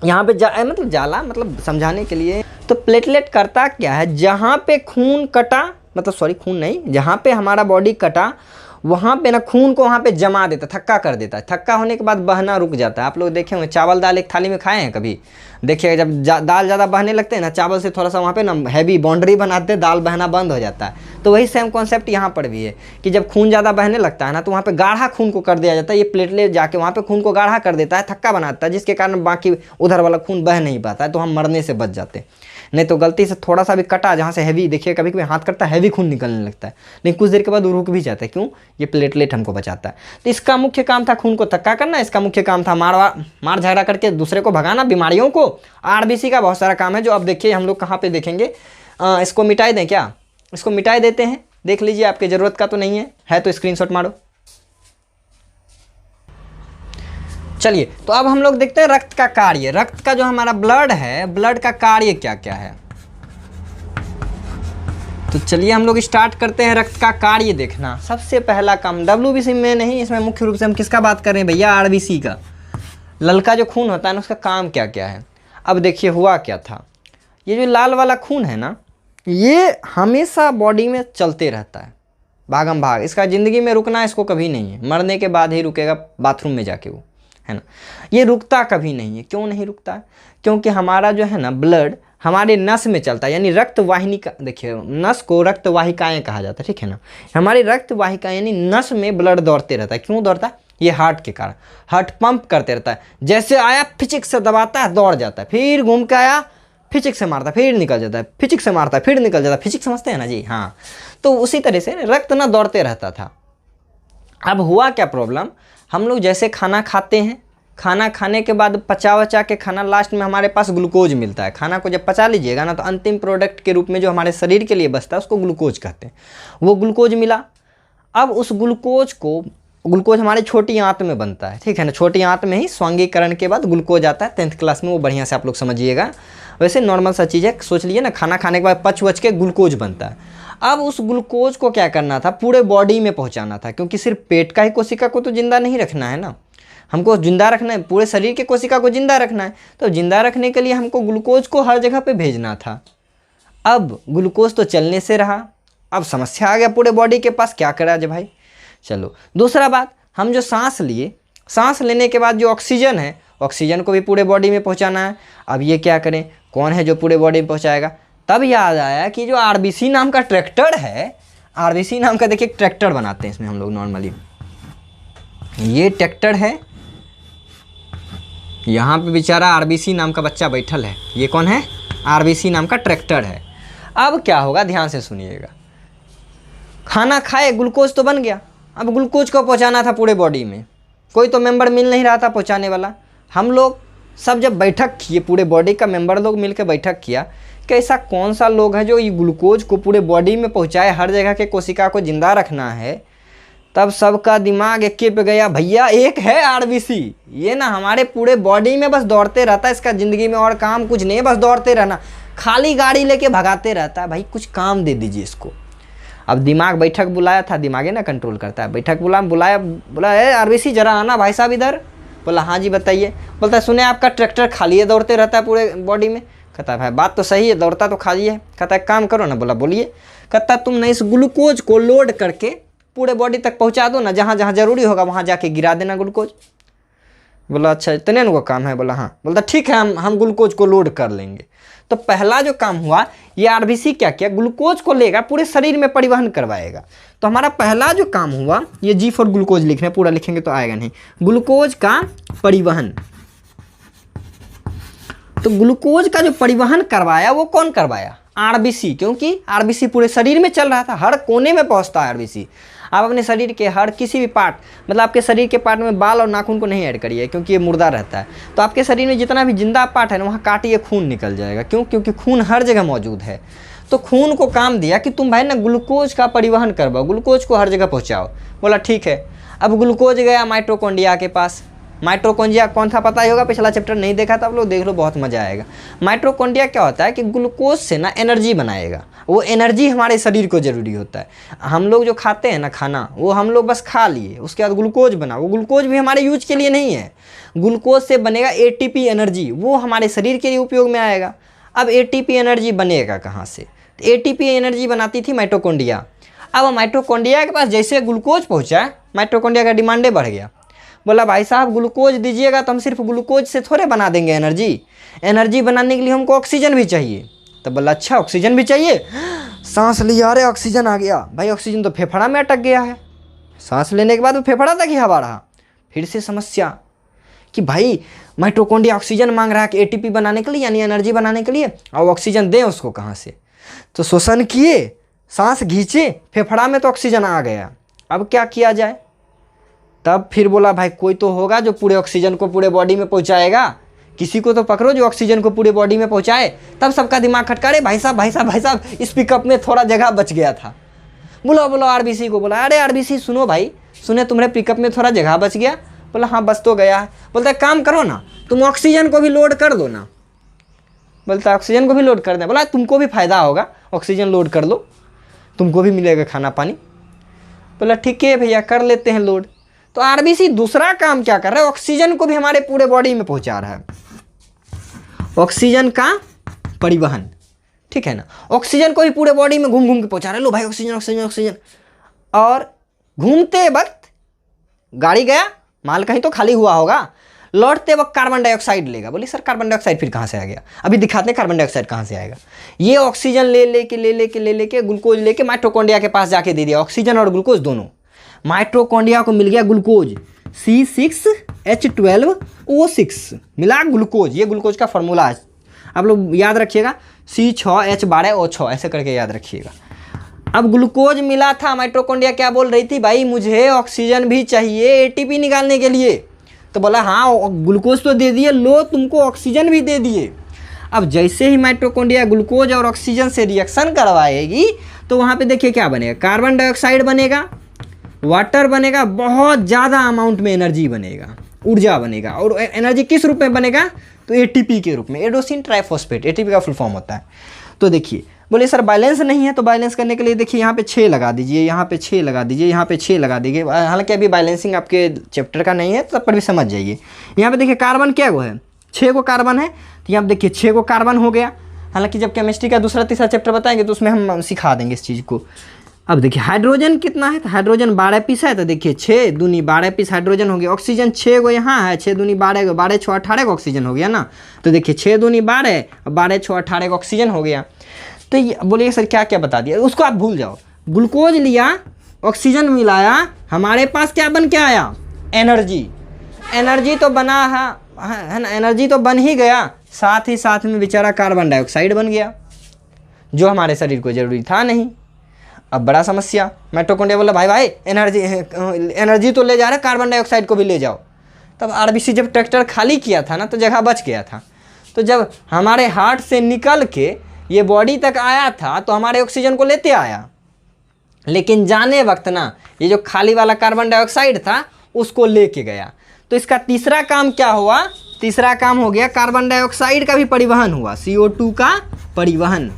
Speaker 1: यहाँ पे मतलब जाला, मतलब समझाने के लिए, तो प्लेटलेट करता क्या है, जहाँ पे खून कटा, मतलब सॉरी खून नहीं, जहाँ पे हमारा बॉडी कटा वहाँ पे ना खून को वहाँ पे जमा देता, थक्का कर देता है। थक्का होने के बाद बहना रुक जाता है। आप लोग देखे होंगे चावल दाल एक थाली में खाए हैं कभी? देखिएगा जब दाल ज़्यादा बहने लगते हैं ना, चावल से थोड़ा सा वहाँ पे ना हैवी बाउंड्री बनाते हैं, दाल बहना बंद हो जाता है। तो वही सेम कॉन्सेप्ट यहाँ पर भी है कि जब खून ज़्यादा बहने लगता है ना, तो वहाँ पे गाढ़ा खून को कर दिया जाता है। ये प्लेटलेट जाके वहाँ पे खून को गाढ़ा कर देता है, थक्का बनाता है, जिसके कारण बाकी उधर वाला खून बह नहीं पाता है, तो हम मरने से बच जाते हैं। नहीं तो गलती से थोड़ा सा भी कटा, जहाँ से हैवी, देखिए कभी कभी हाथ कटता है हैवी खून निकलने लगता है, लेकिन कुछ देर के बाद वो रुक भी जाता है। क्यों? ये प्लेटलेट हमको बचाता है। तो इसका मुख्य काम था खून को थक्का करना, इसका मुख्य काम था मार झगड़ा करके दूसरे को भगाना, बीमारियों को। आरबीसी का बहुत सारा काम है, जो अब देखिए हम लोग कहाँ पे देखेंगे। इसको मिटाई दें क्या? इसको मिटाई देते हैं, देख लीजिए, आपकी ज़रूरत का तो नहीं है तो स्क्रीनशॉट मारो। चलिए, तो अब हम लोग देखते हैं रक्त का कार्य। रक्त का जो हमारा ब्लड है, ब्लड का कार्य क्या क्या है। तो चलिए हम लोग स्टार्ट करते हैं रक्त का कार्य देखना। सबसे पहला काम, डब्ल्यूबीसी में नहीं, इसमें मुख्य रूप से हम किसका बात कर रहे हैं भैया? आरबीसी का। ललका जो खून होता है ना, उसका काम क्या क्या है। अब देखिए हुआ क्या था, ये जो लाल वाला खून है ना, ये हमेशा बॉडी में चलते रहता है, भागम भाग। इसका ज़िंदगी में रुकना इसको कभी नहीं है, मरने के बाद ही रुकेगा, बाथरूम में जाके वो, है ना। ये रुकता कभी नहीं है। क्यों नहीं रुकता है? क्योंकि हमारा जो है ना ब्लड हमारे नस में चलता है, यानी रक्त वाहिनी का, देखिए नस को रक्त वाहिकाएँ कहा जाता है, ठीक है ना। हमारी रक्त वाहिका यानी नस में ब्लड दौड़ते रहता है। क्यों दौड़ता है? ये हार्ट के कारण। हार्ट पंप करते रहता है, जैसे आया फिचिक से दबाता है, दौड़ जाता है, फिर घूम के आया, फिचिक से मारता है, फिर निकल जाता है, फिचिक से मारता है, फिर निकल जाता है। फिचिक समझते हैं ना जी? हाँ। तो उसी तरह से रक्त ना दौड़ते रहता था। अब हुआ क्या प्रॉब्लम, हम लोग जैसे खाना खाते हैं, खाना खाने के बाद पचा वचा के खाना, लास्ट में हमारे पास ग्लूकोज मिलता है। खाना को जब पचा लीजिएगा ना, तो अंतिम प्रोडक्ट के रूप में जो हमारे शरीर के लिए बचता है उसको ग्लूकोज कहते हैं। वो ग्लूकोज मिला। अब उस ग्लूकोज हमारे छोटी आंत में बनता है, ठीक है ना। छोटी आंत में ही स्वांगीकरण के बाद ग्लूकोज आता है 10th क्लास में, वो बढ़िया से आप लोग समझिएगा। वैसे नॉर्मल सा चीज़ है, सोच लीजिए ना, खाना खाने के बाद पच वच के ग्लूकोज बनता है। अब उस ग्लूकोज को क्या करना था, पूरे बॉडी में पहुंचाना था, क्योंकि सिर्फ पेट का ही कोशिका को तो जिंदा नहीं रखना है ना, हमको जिंदा रखना है, पूरे शरीर के कोशिका को जिंदा रखना है। तो जिंदा रखने के लिए हमको ग्लूकोज को हर जगह पे भेजना था। अब ग्लूकोज तो चलने से रहा, अब समस्या आ गया पूरे बॉडी के पास, क्या करा जाए भाई। चलो, दूसरा बात, हम जो सांस लिए, सांस लेने के बाद जो ऑक्सीजन है, ऑक्सीजन को भी पूरे बॉडी में पहुंचाना है। अब ये क्या करें, कौन है जो पूरे बॉडी में पहुंचाएगा? तब याद आया कि जो आरबीसी नाम का ट्रैक्टर है, आरबीसी नाम का देखिए ट्रैक्टर बनाते हैं इसमें हम लोग नॉर्मली। ये ट्रैक्टर है, यहाँ पे बेचारा आरबीसी नाम का बच्चा बैठल है। ये कौन है? आरबीसी नाम का ट्रैक्टर है। अब क्या होगा, ध्यान से सुनिएगा। खाना खाए, ग्लूकोज तो बन गया, अब ग्लूकोज को पहुँचाना था पूरे बॉडी में। कोई तो मेंबर मिल नहीं रहा था पहुँचाने वाला। हम लोग सब जब बैठक किए, पूरे बॉडी का मेंबर लोग मिलकर बैठक किया कि ऐसा कौन सा लोग है जो ये ग्लूकोज को पूरे बॉडी में पहुँचाए, हर जगह के कोशिका को जिंदा रखना है। तब सबका दिमाग एक पे गया, भैया एक है आरबीसी, ये ना हमारे पूरे बॉडी में बस दौड़ते रहता है, इसका ज़िंदगी में और काम कुछ नहीं है, बस दौड़ते रहना, खाली गाड़ी लेके भगाते रहता है, भाई कुछ काम दे दीजिए इसको। अब दिमाग बैठक बुलाया था, दिमाग है ना कंट्रोल करता है, बैठक बोला ए आरबीसी जरा आना भाई साहब इधर। बोला हाँ जी बताइए। बोलता है सुने आपका ट्रैक्टर खाली है, दौड़ते रहता है पूरे बॉडी में। कहता है भाई बात तो सही है, दौड़ता तो खाली है। कहता है काम करो ना। बोला बोलिए। कहता तुम ना इस ग्लूकोज को लोड करके पूरे बॉडी तक पहुंचा दो ना, जहाँ जहाँ जरूरी होगा वहाँ जाके गिरा देना ग्लूकोज। बोला अच्छा इतने को काम है, बोला हाँ। बोलता ठीक है, हम ग्लूकोज को लोड कर लेंगे। तो पहला जो काम हुआ, ये आरबीसी क्या किया, ग्लूकोज को लेगा पूरे शरीर में परिवहन करवाएगा। तो हमारा पहला जो काम हुआ, ये जी फॉर ग्लूकोज लिख रहे हैं, पूरा लिखेंगे तो आएगा नहीं, ग्लूकोज का परिवहन। तो ग्लूकोज का जो परिवहन करवाया वो कौन करवाया, आरबीसी, क्योंकि आरबीसी पूरे शरीर में चल रहा था, हर कोने में पहुंचता है आरबीसी। आप अपने शरीर के हर किसी भी पार्ट, मतलब आपके शरीर के पार्ट में बाल और नाखून को नहीं ऐड करिए, क्योंकि ये मुर्दा रहता है। तो आपके शरीर में जितना भी जिंदा पार्ट है ना, वहाँ काटिए, खून निकल जाएगा। क्यों? क्योंकि खून हर जगह मौजूद है। तो खून को काम दिया कि तुम भाई ना ग्लूकोज का परिवहन करवाओ, ग्लूकोज को हर जगह पहुँचाओ। बोला ठीक है। अब ग्लूकोज गया माइटोकॉन्ड्रिया के पास। माइटोकॉन्ड्रिया कौन था पता ही होगा, पिछला चैप्टर नहीं देखा था आप लोग, देख लो, बहुत मजा आएगा। माइटोकॉन्ड्रिया क्या होता है कि ग्लूकोज से ना एनर्जी बनाएगा। वो एनर्जी हमारे शरीर को जरूरी होता है। हम लोग जो खाते हैं ना खाना, वो हम लोग बस खा लिए, उसके बाद ग्लूकोज बना, वो ग्लूकोज भी हमारे यूज के लिए नहीं है। ग्लूकोज से बनेगा एटीपी एनर्जी, वो हमारे शरीर के लिए उपयोग में आएगा। अब एटीपी एनर्जी बनेगा कहाँ से? एटीपी एनर्जी बनाती थी माइटोकॉन्ड्रिया। अब माइटोकॉन्ड्रिया के पास जैसे ग्लूकोज पहुँचा, माइटोकॉन्ड्रिया का डिमांडे बढ़ गया। बोला भाई साहब ग्लूकोज दीजिएगा तो हम सिर्फ ग्लूकोज से थोड़े बना देंगे एनर्जी, एनर्जी बनाने के लिए हमको ऑक्सीजन भी चाहिए। तो बोला अच्छा ऑक्सीजन भी चाहिए, सांस लिया, अरे ऑक्सीजन आ गया। भाई ऑक्सीजन तो फेफड़ा में अटक गया है, सांस लेने के बाद वो फेफड़ा तक ही हवा रहा। फिर से समस्या कि भाई माइटोकॉन्ड्रिया ऑक्सीजन मांग रहा है कि एटीपी बनाने के लिए, यानी एनर्जी बनाने के लिए, और ऑक्सीजन दें उसको कहाँ से? तो श्वसन किए, सांस खींचे, फेफड़ा में तो ऑक्सीजन आ गया। अब क्या किया जाए? तब फिर बोला भाई कोई तो होगा जो पूरे ऑक्सीजन को पूरे बॉडी में पहुंचाएगा, किसी को तो पकड़ो जो ऑक्सीजन को पूरे बॉडी में पहुंचाए। तब सबका दिमाग खटका, रे भाई साहब भाई साहब भाई साहब, इस पिकअप में थोड़ा जगह बच गया था। बोलो आरबीसी को, बोला अरे आरबीसी सुनो भाई, सुने तुम्हारे पिकअप में थोड़ा जगह बच गया। बोला हाँ बच तो गया है। बोलता है काम करो ना, तुम ऑक्सीजन को भी लोड कर दो ना। बोलता ऑक्सीजन को भी लोड कर दें। बोला तुमको भी फायदा होगा, ऑक्सीजन लोड कर लो, तुमको भी मिलेगा खाना पानी। बोला ठीक है भैया कर लेते हैं लोड। तो आरबीसी दूसरा काम क्या कर रहा है, ऑक्सीजन को भी हमारे पूरे बॉडी में पहुंचा रहा है, ऑक्सीजन का परिवहन, ठीक है ना। ऑक्सीजन को भी पूरे बॉडी में घूम घूम के पहुंचा रहा है, लो भाई ऑक्सीजन ऑक्सीजन ऑक्सीजन। और घूमते वक्त गाड़ी गया, माल कहीं तो खाली हुआ होगा, लौटते वक्त कार्बन डाइऑक्साइड लेगा। बोले सर कार्बन डाइऑक्साइड फिर कहाँ से आ गया? अभी दिखाते हैं कार्बन डाइऑक्साइड कहाँ से आएगा। ये ऑक्सीजन ले लेके ग्लूकोज लेके माइटोकॉन्ड्रिया के पास जाके दे दिया, ऑक्सीजन और ग्लूकोज दोनों। माइटोकॉन्ड्रिया को मिल गया ग्लूकोज, C6H12O6 मिला ग्लूकोज। ये ग्लूकोज का फॉर्मूला है, आप लोग याद रखिएगा, C6H12O6 ऐसे करके याद रखिएगा। अब ग्लूकोज मिला था, माइटोकॉन्ड्रिया क्या बोल रही थी, भाई मुझे ऑक्सीजन भी चाहिए एटीपी निकालने के लिए। तो बोला हाँ ग्लूकोज तो दे दिए, लो तुमको ऑक्सीजन भी दे दिए। अब जैसे ही माइटोकॉन्ड्रिया ग्लूकोज और ऑक्सीजन से रिएक्शन करवाएगी तो वहाँ पे देखिए क्या बनेगा, कार्बन डाइऑक्साइड बनेगा, वाटर बनेगा, बहुत ज़्यादा अमाउंट में एनर्जी बनेगा, ऊर्जा बनेगा। और एनर्जी किस रूप में बनेगा? तो एटीपी के रूप में, एडोसिन ट्राइफॉस्फेट, एटीपी का फुल फॉर्म होता है। तो देखिए बोले सर बैलेंस नहीं है, तो बैलेंस करने के लिए देखिए यहाँ पे 6 लगा दीजिए, यहाँ पे 6 लगा दीजिए, यहाँ पे 6 लगा दीजिए। हालांकि अभी बैलेंसिंग आपके चैप्टर का नहीं है, तब पर भी समझ जाइए। यहाँ पे देखिए कार्बन क्या है, 6 को कार्बन है, तो यहाँ पे देखिए 6 को कार्बन हो गया। हालांकि जब केमिस्ट्री का दूसरा तीसरा चैप्टर बताएंगे तो उसमें हम सिखा देंगे इस चीज़ को। अब देखिए हाइड्रोजन कितना है, तो हाइड्रोजन 12 पीस है, तो देखिए 6 दूनी 12 पीस हाइड्रोजन हो गया। ऑक्सीजन 6 को यहाँ है, 6 दूनी 12, 12 6 18 का ऑक्सीजन हो गया ना। तो देखिए 6 दूनी 12 और 12 6 18 का ऑक्सीजन हो गया। तो ये बोलिए सर क्या क्या बता दिया, उसको आप भूल जाओ। ग्लूकोज लिया, ऑक्सीजन मिलाया, हमारे पास क्या बन के आया, एनर्जी। एनर्जी तो बना है ना, एनर्जी तो बन ही गया, साथ ही साथ में बेचारा कार्बन डाइऑक्साइड बन गया, जो हमारे शरीर को जरूरी था नहीं। अब बड़ा समस्या, माइटोकॉन्ड्रिया बोला भाई एनर्जी तो ले जा रहे, कार्बन डाइऑक्साइड को भी ले जाओ। तब आरबीसी जब ट्रैक्टर खाली किया था ना, तो जगह बच गया था। तो जब हमारे हार्ट से निकल के ये बॉडी तक आया था तो हमारे ऑक्सीजन को लेते आया, लेकिन जाने वक्त ना ये जो खाली वाला कार्बन डाइऑक्साइड था उसको लेके गया। तो इसका तीसरा काम क्या हुआ, तीसरा काम हो गया कार्बन डाइऑक्साइड का भी परिवहन हुआ, CO2 का परिवहन।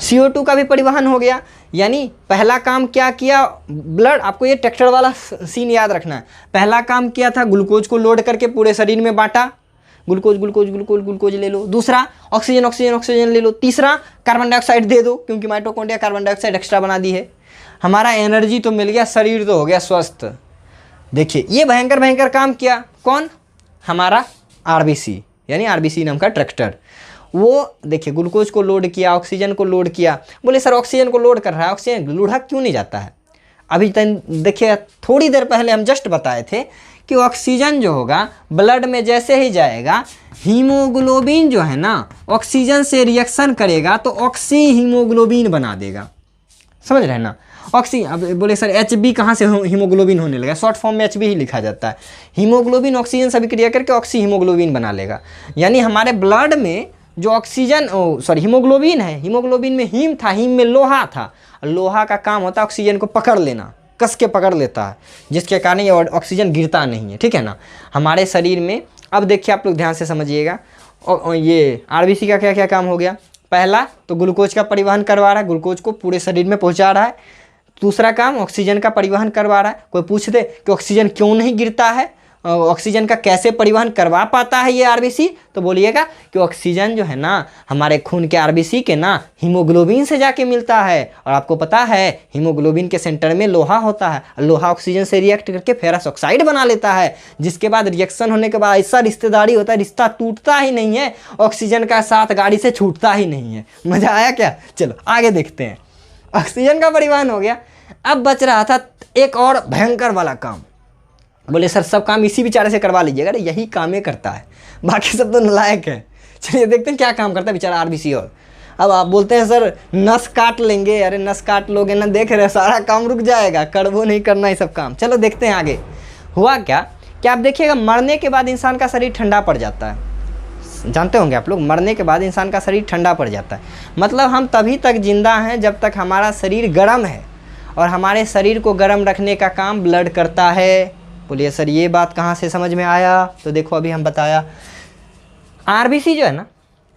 Speaker 1: CO2 का भी परिवहन हो गया। यानी पहला काम क्या किया, ब्लड, आपको ये ट्रैक्टर वाला सीन याद रखना है। पहला काम किया था ग्लूकोज को लोड करके पूरे शरीर में बांटा, ग्लूकोज ग्लूकोज ग्लूकोज ग्लूकोज ले लो। दूसरा ऑक्सीजन ऑक्सीजन ऑक्सीजन ले लो। तीसरा कार्बन डाइऑक्साइड दे दो, क्योंकि माइटोकॉन्ड्रिया कार्बन डाइऑक्साइड एक्स्ट्रा बना दी है। हमारा एनर्जी तो मिल गया, शरीर तो हो गया स्वस्थ। देखिए ये भयंकर भयंकर काम किया कौन, हमारा आरबीसी, यानी आरबीसी नाम का ट्रैक्टर। वो देखिए ग्लूकोज को लोड किया, ऑक्सीजन को लोड किया। बोले सर ऑक्सीजन को लोड कर रहा है, ऑक्सीजन लुढ़क क्यों नहीं जाता है? अभी तक देखिए थोड़ी देर पहले हम जस्ट बताए थे कि ऑक्सीजन जो होगा ब्लड में जैसे ही जाएगा, हीमोग्लोबिन जो है ना ऑक्सीजन से रिएक्शन करेगा तो ऑक्सी हीमोग्लोबिन बना देगा। समझ रहे हैं ना? ऑक्सी, अब बोले सर HB कहाँ से हीमोग्लोबिन होने लगा? शॉर्ट फॉर्म में HB ही लिखा जाता है। हीमोग्लोबिन ऑक्सीजन से अभिक्रिया करके ऑक्सी हीमोग्लोबिन बना लेगा। यानी हमारे ब्लड में जो ऑक्सीजन हीमोग्लोबिन है, हीमोग्लोबिन में हीम था, हीम में लोहा था। लोहा का काम होता है ऑक्सीजन को पकड़ लेना, कस के पकड़ लेता है, जिसके कारण ये ऑक्सीजन गिरता नहीं है। ठीक है ना? हमारे शरीर में अब देखिए आप लोग ध्यान से समझिएगा, ये आरबीसी का क्या क्या काम हो गया। पहला तो ग्लूकोज का परिवहन करवा रहा है, ग्लूकोज को पूरे शरीर में पहुंचा रहा है। दूसरा काम ऑक्सीजन का परिवहन करवा रहा है। कोई पूछ दे कि ऑक्सीजन क्यों नहीं गिरता है, ऑक्सीजन का कैसे परिवहन करवा पाता है ये आरबीसी, तो बोलिएगा कि ऑक्सीजन जो है ना हमारे खून के आरबीसी के ना हीमोग्लोबिन से जाके मिलता है। और आपको पता है हीमोग्लोबिन के सेंटर में लोहा होता है, लोहा ऑक्सीजन से रिएक्ट करके फेरस ऑक्साइड बना लेता है, जिसके बाद रिएक्शन होने के बाद ऐसा रिश्तेदारी होता है, रिश्ता टूटता ही नहीं है, ऑक्सीजन का साथ गाड़ी से छूटता ही नहीं है। मजा आया क्या? चलो आगे देखते हैं। ऑक्सीजन का परिवहन हो गया, अब बच रहा था एक और भयंकर वाला काम। बोले सर सब काम इसी बेचारे से करवा लीजिएगा। अरे यही काम ही करता है, बाकी सब तो नालायक है। चलिए देखते हैं क्या काम करता है बेचारा आरबीसी। और अब आप बोलते हैं सर नस काट लेंगे, अरे नस काट लोगे ना, देख रहे सारा काम रुक जाएगा, करवो नहीं करना ये सब काम। चलो देखते हैं आगे हुआ क्या। क्या आप देखिएगा मरने के बाद इंसान का शरीर ठंडा पड़ जाता है। जानते होंगे आप लोग, मरने के बाद इंसान का शरीर ठंडा पड़ जाता है। मतलब हम तभी तक जिंदा हैं जब तक हमारा शरीर गर्म है, और हमारे शरीर को गर्म रखने का काम ब्लड करता है। बोलिए सर ये बात कहाँ से समझ में आया? तो देखो अभी हम बताया, आरबीसी जो है ना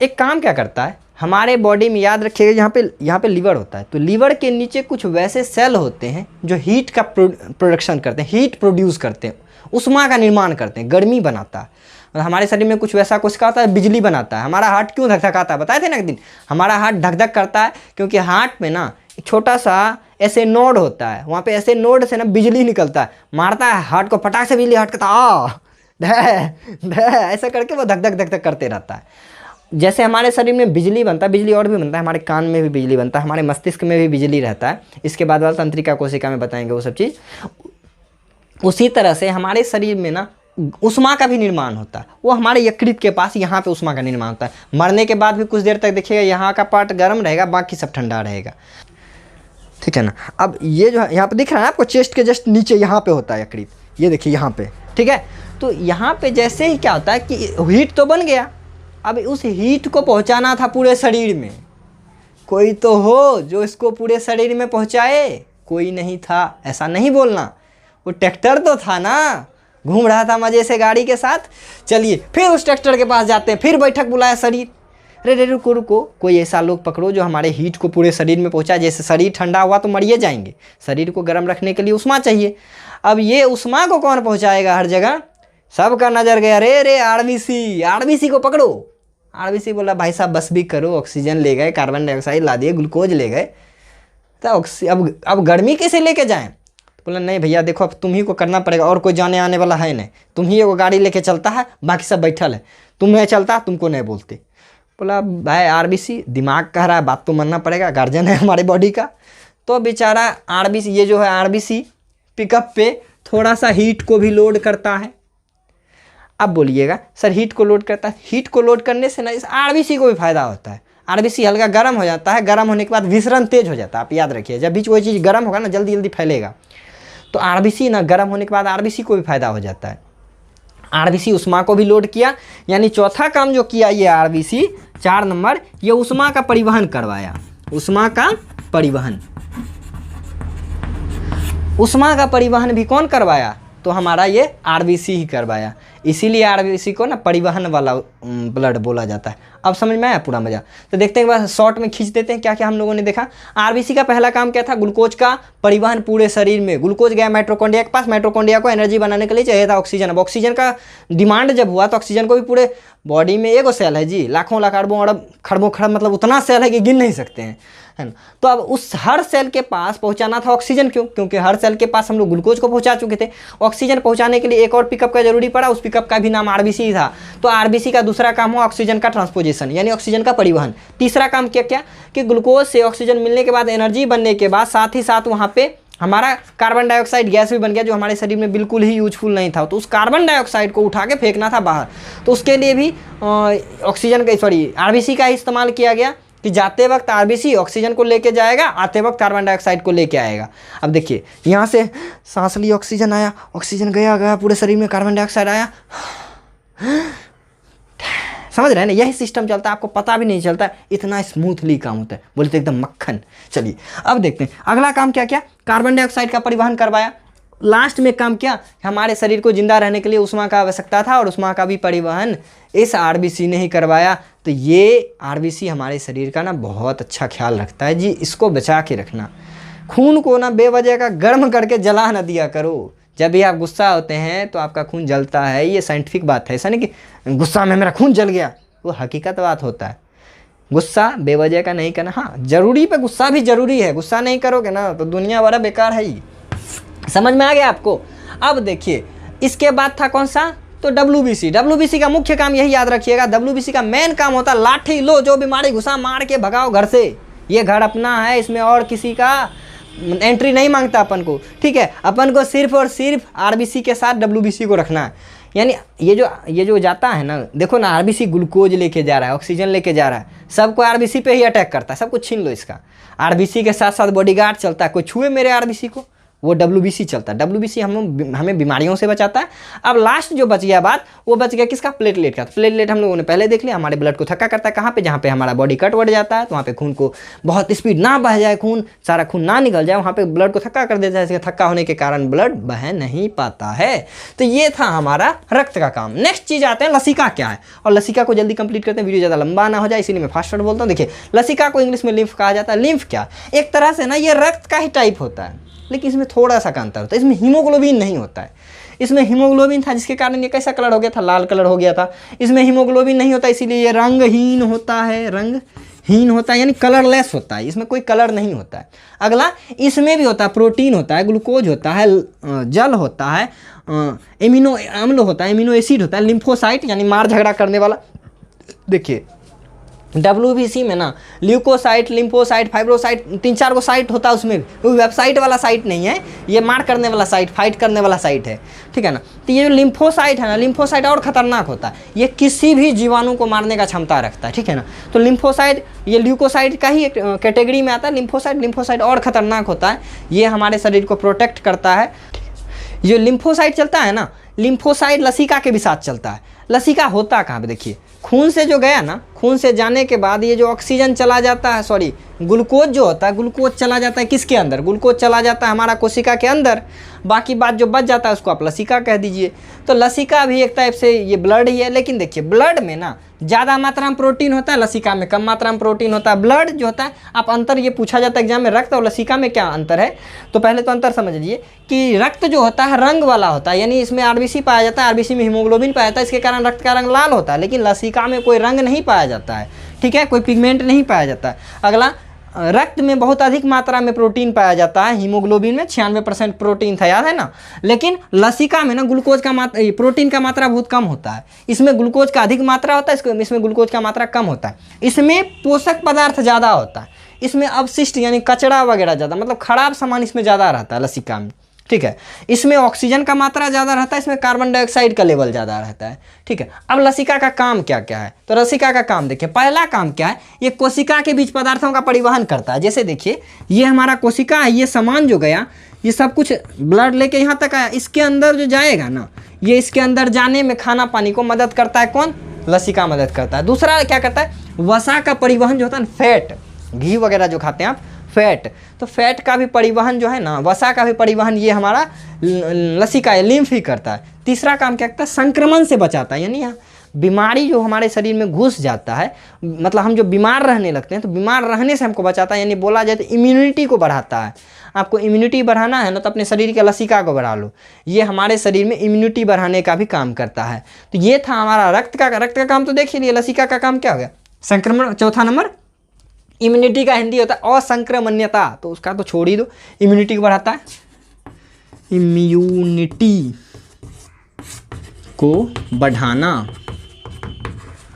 Speaker 1: एक काम क्या करता है हमारे बॉडी में, याद रखिएगा यहाँ पे लीवर होता है, तो लीवर के नीचे कुछ वैसे सेल होते हैं जो हीट का प्रोडक्शन करते हैं, हीट प्रोड्यूस करते हैं, उष्मा का निर्माण करते हैं, गर्मी बनाता है। और हमारे शरीर में कुछ वैसा कुछ का होता है, बिजली बनाता है। हमारा हार्ट क्यों धक-धकाता है बताए थे ना एक दिन? हमारा हार्ट धक-धक करता है क्योंकि हार्ट में ना एक छोटा सा ऐसे नोड होता है, वहाँ पे ऐसे नोड से ना बिजली निकलता है, मारता है हार्ट को, फटाक से बिजली हार्ट करता ऐसा करके वो धक धक धक धक करते रहता है। जैसे हमारे शरीर में बिजली बनता है, बिजली और भी बनता है, हमारे कान में भी बिजली बनता है, हमारे मस्तिष्क में भी बिजली रहता है। इसके बाद वाला तंत्रिका कोशिका में बताएंगे वो सब चीज़। उसी तरह से हमारे शरीर में ना उष्मा का भी निर्माण होता है, वो हमारे यकृत के पास यहाँ पे उष्मा का निर्माण होता है। मरने के बाद भी कुछ देर तक देखिएगा यहाँ का पार्ट गर्म रहेगा, बाकी सब ठंडा रहेगा। ठीक है ना? अब ये जो है यहाँ पे दिख रहा है आपको, चेस्ट के जस्ट नीचे यहाँ पे होता है यकृत, ये देखिए यहाँ पे। ठीक है, तो यहाँ पे जैसे ही क्या होता है कि हीट तो बन गया, अब उस हीट को पहुँचाना था पूरे शरीर में। कोई तो हो जो इसको पूरे शरीर में पहुँचाए, कोई नहीं था, ऐसा नहीं बोलना। वो ट्रैक्टर तो था ना, घूम रहा था मज़े से गाड़ी के साथ। चलिए फिर उस ट्रैक्टर के पास जाते हैं, फिर बैठक बुलाया शरीर। अरे रुको, कोई ऐसा लोग पकड़ो जो हमारे हीट को पूरे शरीर में पहुंचा। जैसे शरीर ठंडा हुआ तो मरिए जाएंगे, शरीर को गर्म रखने के लिए उष्मा चाहिए। अब ये उष्मा को कौन पहुंचाएगा हर जगह? सबका नजर गया, रे आरबीसी को पकड़ो। आरबीसी बोला भाई साहब बस भी करो, ऑक्सीजन ले गए, कार्बन डाइऑक्साइड ला दिए, ग्लूकोज ले गए, तो अब गर्मी कैसे लेके जाएं? बोला नहीं भैया देखो अब तुम ही को करना पड़ेगा, और कोई जाने आने वाला है नहीं, तुम ही वो गाड़ी लेके चलता है, बाकी सब बैठल है, तुम नहीं चलता, तुमको नहीं बोलते। बोला भाई आरबीसी दिमाग कह रहा है, बात तो मानना पड़ेगा, गार्जियन है हमारे बॉडी का। तो बेचारा आरबीसी, ये जो है आरबीसी पिकअप पे थोड़ा सा हीट को भी लोड करता है। अब बोलिएगा सर हीट को लोड करता है, हीट को लोड करने से ना इस आरबीसी को भी फायदा होता है। आरबीसी हल्का गर्म हो जाता है, गर्म होने के बाद विसरण तेज हो जाता है। आप याद रखिए जब भी कोई चीज़ गर्म होगा ना जल्दी जल्दी फैलेगा, तो आरबीसी ना गर्म होने के बाद आरबीसी को भी फायदा हो जाता है। आरबीसी उष्मा को भी लोड किया, यानी चौथा काम जो किया ये आरबीसी 4 नंबर, ये उष्मा का परिवहन करवाया। उष्मा का परिवहन भी कौन करवाया? तो हमारा ये आरबीसी ही करवाया। इसीलिए आरबीसी को ना परिवहन वाला ब्लड बोला जाता है। अब समझ में आया पूरा मजा? तो देखते हैं एक बार शॉर्ट में खींच देते हैं क्या क्या हम लोगों ने देखा। आरबीसी का पहला काम क्या था? ग्लूकोज का परिवहन पूरे शरीर में। ग्लूकोज गया माइटोकॉन्ड्रिया के पास, माइटोकॉन्ड्रिया को एनर्जी बनाने के लिए चाहिए था ऑक्सीजन। अब ऑक्सीजन का डिमांड जब हुआ तो ऑक्सीजन को भी पूरे बॉडी में एगो सेल है जी, लाखों लाख अरबों अरब खरबों खरब, मतलब उतना सेल है कि गिन नहीं सकते हैं, है ना। तो अब उस हर सेल के पास पहुंचाना था ऑक्सीजन, क्यों? क्योंकि हर सेल के पास हम लोग ग्लूकोज को पहुंचा चुके थे। ऑक्सीजन पहुंचाने के लिए एक और पिकअप का जरूरी पड़ा, उस पिकअप का भी नाम आरबीसी था। तो आरबीसी का दूसरा काम हुआ ऑक्सीजन का ट्रांसपोजिशन, यानी ऑक्सीजन का परिवहन। तीसरा काम क्या क्या कि ग्लूकोज से ऑक्सीजन मिलने के बाद, एनर्जी बनने के बाद, साथ ही साथ वहाँ पे हमारा कार्बन डाइऑक्साइड गैस भी बन गया, जो हमारे शरीर में बिल्कुल ही यूजफुल नहीं था। तो उस कार्बन डाइऑक्साइड को उठा के फेंकना था बाहर, तो उसके लिए भी ऑक्सीजन का आरबीसी का इस्तेमाल किया गया कि जाते वक्त आरबीसी ऑक्सीजन को लेके जाएगा, आते वक्त कार्बन डाइऑक्साइड को लेके आएगा। अब देखिए यहाँ से सांस ली, ऑक्सीजन आया, ऑक्सीजन गया पूरे शरीर में कार्बन डाइऑक्साइड आया, समझ रहे हैं ना, यही सिस्टम चलता है, आपको पता भी नहीं चलता, इतना स्मूथली काम होता है, बोलते एकदम मक्खन। चलिए अब देखते हैं अगला काम क्या क्या। कार्बन डाइऑक्साइड का परिवहन करवाया। लास्ट में काम क्या, हमारे शरीर को जिंदा रहने के लिए उष्मा का आवश्यकता था, और उष्मा का भी परिवहन इस आरबीसी ने ही करवाया। तो ये आरबीसी हमारे शरीर का ना बहुत अच्छा ख्याल रखता है जी, इसको बचा के रखना। खून को ना बेवजह का गर्म करके जला ना दिया करो। जब भी आप गुस्सा होते हैं तो आपका खून जलता है, ये साइंटिफिक बात है। ऐसा नहीं कि गुस्सा में मेरा खून जल गया, वो हकीकत बात होता है। गुस्सा बेवजह का नहीं करना। हाँ, जरूरी पे गुस्सा भी जरूरी है, गुस्सा नहीं करोगे ना तो दुनिया बड़ा बेकार है ही। समझ में आ गया आपको? अब देखिए इसके बाद था कौन सा, तो डब्ल्यूबीसी। डब्ल्यूबीसी का मुख्य काम यही याद रखिएगा, डब्ल्यूबीसी का मेन काम होता है लाठी लो, जो बीमारी घुसा मार के भगाओ घर से। ये घर अपना है, इसमें और किसी का एंट्री नहीं मांगता अपन को, ठीक है। अपन को सिर्फ और सिर्फ आरबीसी के साथ डब्ल्यूबीसी को रखना है। यानी ये जो जाता है ना, देखो ना, आरबीसी ग्लूकोज लेके जा रहा है, ऑक्सीजन लेके जा रहा है, सबको आरबीसी पे ही अटैक करता है, सब कुछ छीन लो इसका। आरबीसी के साथ साथ बॉडीगार्ड चलता है, कोई छुए मेरे आरबीसी को, वो डब्ल्यूबीसी चलता है। डब्ल्यूबीसी हमें बीमारियों से बचाता है। अब लास्ट जो बच गया बात, वो बच गया किसका, प्लेटलेट का। प्लेटलेट हम लोगों ने पहले देख लिया, हमारे ब्लड को थक्का करता है कहाँ पे, जहाँ पे हमारा बॉडी कट वट जाता है, तो वहाँ पे खून को बहुत स्पीड ना बह जाए, खून सारा खून ना निकल जाए, वहाँ पे ब्लड को थक्का कर देता है। इसके थक्का होने के कारण ब्लड बह नहीं पाता है। तो ये था हमारा रक्त का काम। नेक्स्ट चीज़ आते हैं लसिका क्या है, और लसिका को जल्दी कंप्लीट करते हैं, वीडियो ज़्यादा लंबा ना हो जाए, इसीलिए मैं फास्ट बोलता हूँ। देखिए लसिका को इंग्लिश में लिम्फ कहा जाता है। लिम्फ क्या, एक तरह से ना ये रक्त का ही टाइप होता है, लेकिन इसमें थोड़ा सा का अंतर होता है। इसमें हीमोग्लोबिन नहीं होता है। इसमें हीमोग्लोबिन था, जिसके कारण ये कैसा कलर हो गया था, लाल कलर हो गया था। इसमें हीमोग्लोबिन नहीं होता, इसीलिए ये रंगहीन होता है। रंगहीन होता है यानी कलरलेस होता है, इसमें कोई कलर नहीं होता है। अगला, इसमें भी होता है, प्रोटीन होता है, ग्लूकोज होता है, जल होता है, एमिनो अम्ल होता है, एमिनो एसिड होता है, लिम्फोसाइट यानी मार झगड़ा करने वाला। देखिए डब्ल्यूबीसी में ना ल्यूकोसाइट, लिम्फोसाइट, फाइब्रोसाइट, 3-4 गो साइट होता है उसमें। वो वेबसाइट वाला साइट नहीं है, ये मार करने वाला साइट, फाइट करने वाला साइट है, ठीक है ना। तो ये जो लिम्फोसाइट है ना, लिम्फोसाइट और खतरनाक होता है, ये किसी भी जीवाणु को मारने का क्षमता रखता है, ठीक है ना। तो लिम्फोसाइट ये ल्यूकोसाइट का ही एक कैटेगरी में आता है। लिम्फोसाइट और खतरनाक होता है, ये हमारे शरीर को प्रोटेक्ट करता है। ये लिम्फोसाइट चलता है ना, लिम्फोसाइट लसिका के भी साथ चलता है। लसिका होता कहाँ पे, देखिए खून से जो गया ना, खून से जाने के बाद ये जो ऑक्सीजन चला जाता है, ग्लूकोज जो होता है, ग्लूकोज चला जाता है किसके अंदर, ग्लूकोज चला जाता है हमारा कोशिका के अंदर। बाकी बात जो बच जाता है उसको आप लसिका कह दीजिए। तो लसिका भी एक टाइप से ये ब्लड ही है, लेकिन देखिए ब्लड में ना ज़्यादा मात्रा में प्रोटीन होता है, लसिका में कम मात्रा में प्रोटीन होता है। ब्लड जो होता है, आप अंतर ये पूछा जाता है एग्जाम में, रक्त और लसिका में क्या अंतर है। तो पहले तो अंतर समझ लीजिए कि रक्त जो होता है रंग वाला होता है, यानी इसमें आरबीसी पाया जाता है, आरबीसी में हीमोग्लोबिन पाया जाता है, इसके कारण रक्त का रंग लाल होता है। लेकिन लसिका में कोई रंग नहीं पाया जाता है, ठीक है, कोई पिगमेंट नहीं पाया जाता है। अगला, रक्त में बहुत अधिक मात्रा में प्रोटीन पाया जाता है, हीमोग्लोबिन में 96% प्रोटीन था, याद है ना। लेकिन लसिका में ना ग्लूकोज का प्रोटीन का मात्रा बहुत कम होता है। इसमें ग्लूकोज का अधिक मात्रा होता है, इसमें ग्लूकोज का मात्रा कम होता है। इसमें पोषक पदार्थ ज़्यादा होता है, इसमें अवशिष्ट यानी कचरा वगैरह ज़्यादा, मतलब खराब सामान इसमें ज़्यादा रहता है लसिका में, ठीक है। इसमें ऑक्सीजन का मात्रा ज़्यादा रहता है, इसमें कार्बन डाइऑक्साइड का लेवल ज़्यादा रहता है, ठीक है। अब लसिका का काम क्या क्या है, तो लसिका का काम देखिए, पहला काम क्या है, ये कोशिका के बीच पदार्थों का परिवहन करता है। जैसे देखिए ये हमारा कोशिका है, ये सामान जो गया, ये सब कुछ ब्लड लेके यहाँ तक आया, इसके अंदर जो जाएगा ना, ये इसके अंदर जाने में खाना पानी को मदद करता है, कौन, लसिका मदद करता है। दूसरा क्या करता है, वसा का परिवहन जो होता है, फैट, घी वगैरह जो खाते हैं आप, फैट, तो फैट का भी परिवहन जो है ना, वसा का भी परिवहन ये हमारा लसिका या लिम्फ ही करता है। तीसरा काम क्या करता है, संक्रमण से बचाता है, यानी बीमारी जो हमारे शरीर में घुस जाता है, मतलब हम जो बीमार रहने लगते हैं, तो बीमार रहने से हमको बचाता है, यानी बोला जाए तो इम्यूनिटी को बढ़ाता है। आपको इम्यूनिटी बढ़ाना है ना तो अपने शरीर के लसिका को बढ़ा लो, ये हमारे शरीर में इम्यूनिटी बढ़ाने का भी काम करता है। तो ये था हमारा रक्त का काम तो देख ही लिए। लसिका का काम क्या हो गया? संक्रमण। चौथा नंबर इम्यूनिटी का हिंदी होता है असंक्रमण्यता, तो उसका तो छोड़ ही दो, इम्यूनिटी को बढ़ाता है, इम्यूनिटी को बढ़ाना,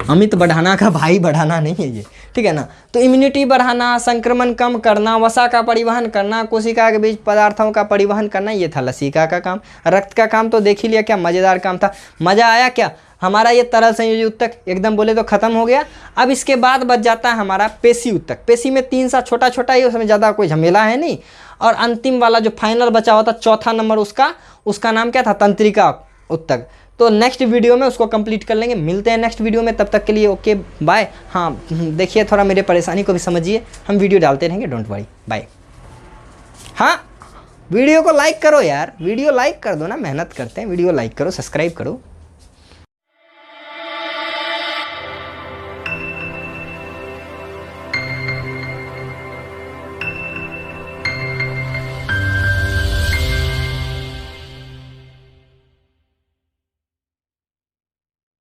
Speaker 1: अमित बढ़ाना का भाई बढ़ाना नहीं है ये, ठीक है ना। तो इम्यूनिटी बढ़ाना, संक्रमण कम करना, वसा का परिवहन करना, कोशिका के बीच पदार्थों का परिवहन करना, ये था लसिका का काम। रक्त का काम तो देख ही लिया, क्या मज़ेदार काम था। मज़ा आया क्या? हमारा ये तरल संयोजी उत्तक एकदम बोले तो खत्म हो गया। अब इसके बाद बच जाता है हमारा पेशी उत्तक। पेशी में 3 सा छोटा छोटा ही, उसमें ज़्यादा कोई झमेला है नहीं। और अंतिम वाला जो फाइनल बचा हुआ था चौथा नंबर, उसका नाम क्या था? तंत्रिका उत्तक। तो नेक्स्ट वीडियो में उसको कंप्लीट कर लेंगे। मिलते हैं नेक्स्ट वीडियो में, तब तक के लिए ओके बाय। हाँ देखिए, थोड़ा मेरे परेशानी को भी समझिए, हम वीडियो डालते रहेंगे, डोंट वरी, बाय। हाँ वीडियो को लाइक करो यार, वीडियो लाइक कर दो ना, मेहनत करते हैं, वीडियो लाइक करो, सब्सक्राइब करो।